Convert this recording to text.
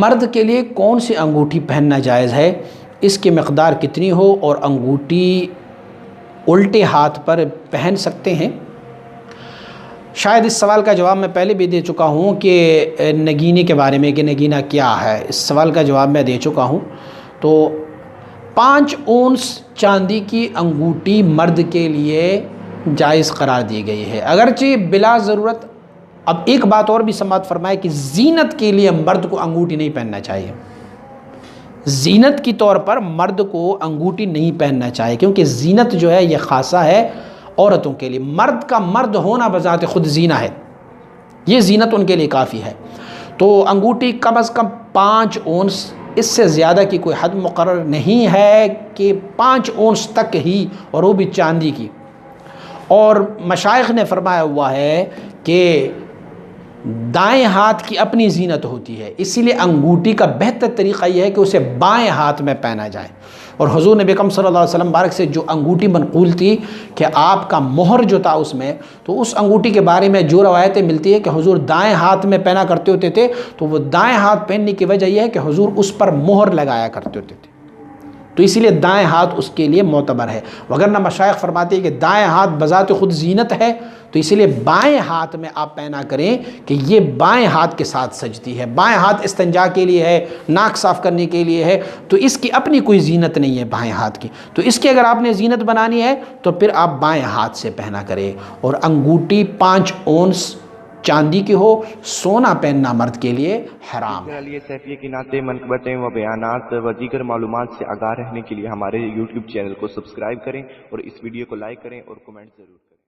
مرد کے لیے کون سی انگوٹھی پہننا جائز ہے، اس کی مقدار کتنی ہو، اور انگوٹھی الٹے ہاتھ پر پہن سکتے ہیں؟ شاید اس سوال کا جواب میں پہلے بھی دے چکا ہوں کہ نگینے کے بارے میں، کہ نگینہ کیا ہے، اس سوال کا جواب میں دے چکا ہوں۔ تو 5 اونس چاندی کی انگوٹھی مرد کے لیے جائز قرار دی گئی ہے، اگرچہ بلا ضرورت۔ اب ایک بات اور بھی سماعت فرمائے کہ زینت کے لیے مرد کو انگوٹھی نہیں پہننا چاہیے، زینت کی طور پر مرد کو انگوٹھی نہیں پہننا چاہیے، کیونکہ زینت جو ہے یہ خاصہ ہے عورتوں کے لیے۔ مرد کا مرد ہونا بذات خود زینہ ہے، یہ زینت ان کے لیے کافی ہے۔ تو انگوٹھی کم از کم 5 اونس، اس سے زیادہ کی کوئی حد مقرر نہیں ہے کہ 5 اونس تک ہی، اور وہ بھی چاندی کی۔ اور مشائخ نے فرمایا ہوا ہے کہ دائیں ہاتھ کی اپنی زینت ہوتی ہے، اسی لیے انگوٹھی کا بہتر طریقہ یہ ہے کہ اسے بائیں ہاتھ میں پہنا جائے۔ اور حضور نبی اکرم صلی اللہ علیہ وسلم بارک سے جو انگوٹھی منقول تھی کہ آپ کا مہر جو تھا اس میں، تو اس انگوٹھی کے بارے میں جو روایتیں ملتی ہے کہ حضور دائیں ہاتھ میں پہنا کرتے ہوتے تھے، تو وہ دائیں ہاتھ پہننے کی وجہ یہ ہے کہ حضور اس پر مہر لگایا کرتے ہوتے تھے، تو اسی لیے دائیں ہاتھ اس کے لیے معتبر ہے۔ وگرنہ مشائخ فرماتے ہیں کہ دائیں ہاتھ بذات خود زینت ہے، تو اسی لیے بائیں ہاتھ میں آپ پہنا کریں کہ یہ بائیں ہاتھ کے ساتھ سجتی ہے۔ بائیں ہاتھ استنجا کے لیے ہے، ناک صاف کرنے کے لیے ہے، تو اس کی اپنی کوئی زینت نہیں ہے بائیں ہاتھ کی، تو اس کی اگر آپ نے زینت بنانی ہے تو پھر آپ بائیں ہاتھ سے پہنا کریں۔ اور انگوٹھی 5 اونس چاندی کی ہو، سونا پہننا مرد کے لیے حرام ہے۔ علی سیفی کی نعتیں، منقبتیں و بیانات و دیگر معلومات سے آگاہ رہنے کے لیے ہمارے YouTube چینل کو سبسکرائب کریں، اور اس ویڈیو کو لائک کریں اور کمنٹ ضرور کریں۔